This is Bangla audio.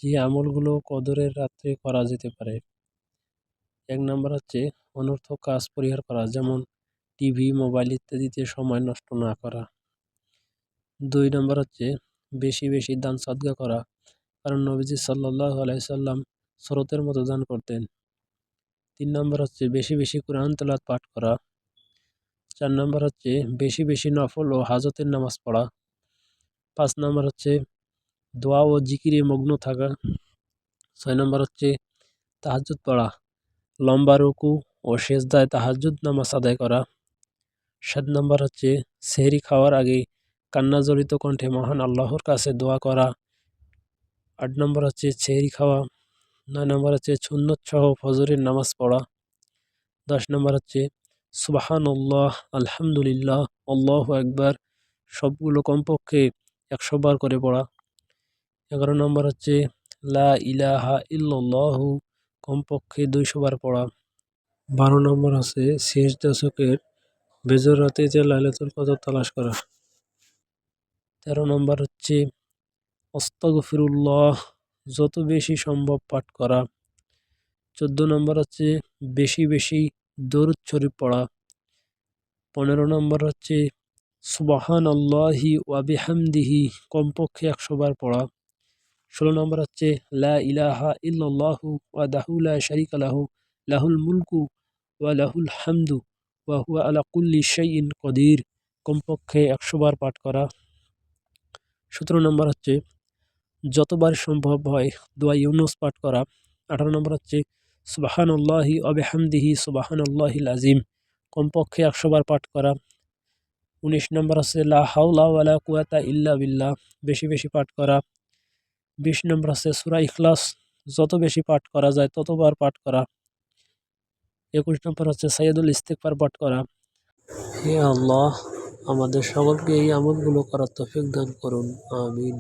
যে আমলগুলো কদরের রাত্রে করা যেতে পারে। 1 নম্বর হচ্ছে অনর্থক কাজ পরিহার করা, যেমন টিভি, মোবাইল ইত্যাদিতে সময় নষ্ট না করা। 2 নম্বর হচ্ছে বেশি বেশি দান সদকা করা, কারণ নবীজি সাল্লাল্লাহু আলাইহি সাল্লাম স্রোতের মতো দান করতেন। 3 নম্বর হচ্ছে বেশি বেশি কুরআন তেলাওয়াত পাঠ করা। 4 নম্বর হচ্ছে বেশি বেশি নফল ও হাজতের নামাজ পড়া। 5 নম্বর হচ্ছে দোয়া ও জিকিরে মগ্ন থাকা। 6 নম্বর হচ্ছে তাহাজ্জুদ পড়া, লম্বা রুকু ও সেজদায় তাহাজ্জুদ নামাজ আদায় করা। 7 নম্বর হচ্ছে সেহরি খাওয়ার আগে কান্না জড়িত কণ্ঠে মহান আল্লাহর কাছে দোয়া করা। 8 নম্বর হচ্ছে সেহরি খাওয়া। 9 নম্বর হচ্ছে সুন্নত সহ ফজরের নামাজ পড়া। 10 নম্বর হচ্ছে সুবহানাল্লাহ, আলহামদুলিল্লাহ, আল্লাহু আকবার সবগুলো কমপক্ষে 100 বার করে পড়া। 11 নম্বর হচ্ছে লা ইলাহা ইল্লাল্লাহু কমপক্ষে 200 বার পড়া। 12 নম্বর আছে শেষ দশকের বেজর রাতে যে লাইলাতুল কদর তালাশ করা। 13 নম্বর হচ্ছে আস্তাগফিরুল্লাহ যত বেশি সম্ভব পাঠ করা। 14 নম্বর হচ্ছে বেশি বেশি দরুদ শরীফ পড়া। 15 নম্বর হচ্ছে সুবহানাল্লাহি ওয়া বিহামদিহি কমপক্ষে 100 বার পড়া। 16 নম্বর হচ্ছে লা ইলাহা ইল্লাল্লাহু ওয়াহদাহু লা শারীকা লাহু লাহুল মুলকু ওয়া লাহুল হামদু ওয়া হুয়া আলা কুল্লি শাইইন কদির কমপক্ষে 100 বার পাঠ করা। 17 নম্বর হচ্ছে যতবার সম্ভব হয় দোয়া ইউনুস পাঠ করা। 18 নম্বর হচ্ছে সুবহানাল্লাহি ওয়া বিহামদিহি সুবহানাল্লাহিল আযীম কমপক্ষে 100 বার পাঠ করা। 19 নম্বর হচ্ছে লা হাওলা ওয়ালা কুওয়াতা ইল্লা বিল্লাহ বেশি বেশি পাঠ করা। 20 নম্বর হচ্ছে সূরা ইখলাস যত বেশি পাঠ করা যায় ততবার পাঠ করা। 21 নম্বর হচ্ছে সাইয়্যিদুল ইস্তিগফার পাঠ করা। হে আল্লাহ, আমাদের সকলকে এই আমলগুলো করার তৌফিক দান করুন, আমিন।